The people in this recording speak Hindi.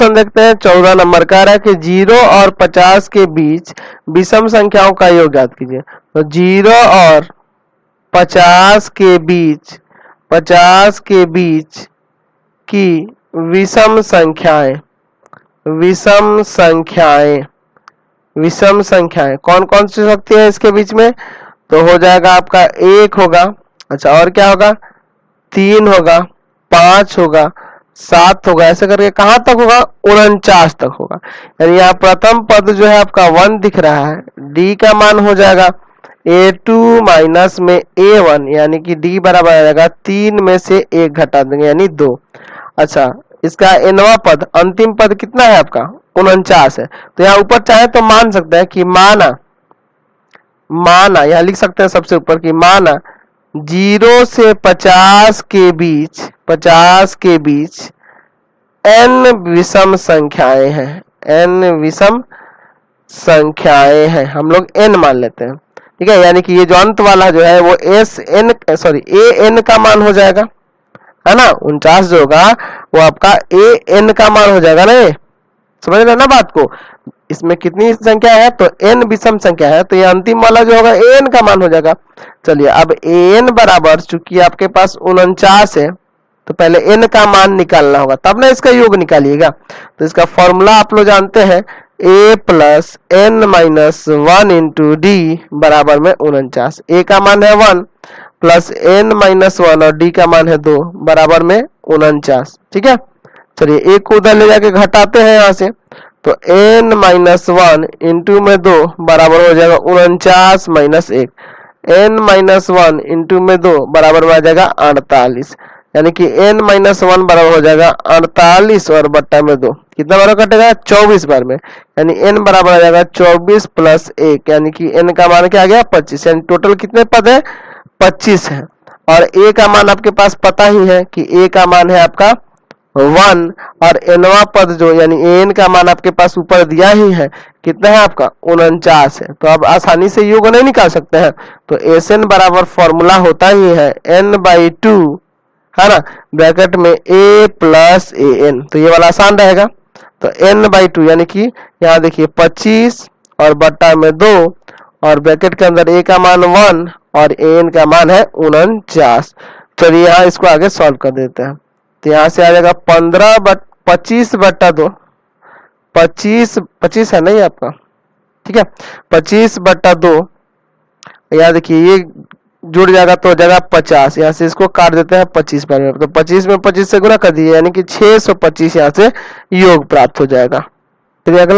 क्वेश्चन देखते हैं 14 नंबर का रहा है कि 0 और 50 के बीच विषम संख्याओं का योग ज्ञात कीजिए। तो 0 और 50 के बीच की विषम संख्याएं कौन कौन सी सकती है इसके बीच में? तो हो जाएगा आपका 1 होगा, अच्छा और क्या होगा, 3 होगा, 5 होगा, 7 होगा, ऐसे करके कहां तक होगा, 49 तक होगा। यानी यहाँ प्रथम पद जो है आपका 1 दिख रहा है, डी का मान हो जाएगा A2 माइनस में A1, यानी कि डी बराबर आ जाएगा 3 में से 1 घटा देंगे यानी 2। अच्छा इसका nवां पद, अंतिम पद कितना है आपका, 49 है। तो यहाँ ऊपर चाहे तो मान सकते हैं कि माना यहाँ लिख सकते हैं सबसे ऊपर कि माना 0 से 50 के बीच n विषम संख्याएं हैं, हम लोग n मान लेते हैं, ठीक है। यानी कि ये जो अंत वाला जो है वो an का मान हो जाएगा, है ना। 49 जो होगा वो आपका an का मान हो जाएगा ना, ये समझ रहे ना बात को। इसमें कितनी संख्या है, तो n विषम संख्या है, तो ये अंतिम वाला जो होगा an का मान हो जाएगा। चलिए अब an बराबर, चूंकि आपके पास 49 है तो पहले n का मान निकालना होगा, तब ना इसका योग निकालिएगा। तो इसका फॉर्मूला आप लोग जानते हैं, a plus n minus 1 into D बराबर में 49। a का मान है 1 प्लस n माइनस 1 और d का मान है 2 बराबर में 49, ठीक है। चलिए एक को उधर ले जाके घटाते हैं यहाँ से, तो n माइनस 1 इंटू में 2 बराबर हो जाएगा 49 माइनस 1, n माइनस 1 इंटू में 2 बराबर में आ जाएगा 48, यानी कि n माइनस 1 बराबर हो जाएगा 48 और बट्टा में 2, कितना बार कटेगा, 24 बार में, यानी n बराबर आ जाएगा 24 प्लस 1, यानी कि n का मान क्या आ गया, 25। यानी टोटल कितने पद है, 25 है। और a का मान आपके पास पता ही है कि a का मान है आपका 1, और nवां पद जो यानी an का मान आपके पास ऊपर दिया ही है, कितना है आपका, 49 है। तो अब आसानी से योग नहीं निकाल सकते हैं, तो Sn बराबर फॉर्मूला होता ही है n/2, है ना, ब्रैकेट में a प्लस an, तो ये वाला आसान रहेगा। तो n/2 यानी कि यहाँ देखिए 25 और बट्टा में 2 और ब्रैकेट के अंदर a का मान 1 और an का मान है 49। चलिए यहाँ इसको आगे सॉल्व कर देते हैं। तो यहाँ से आ जाएगा 25 बट्टा 2, 25 है नहीं आपका, ठीक है, 25 बट्टा 2, यहाँ देखिए ये जुड़ जाएगा तो हो जाएगा 50, यहाँ से इसको काट देते हैं 25 बार में, तो 25 में 25 से गुणा कर दिए, यानी कि 625 यहाँ से योग प्राप्त हो जाएगा। तो अगला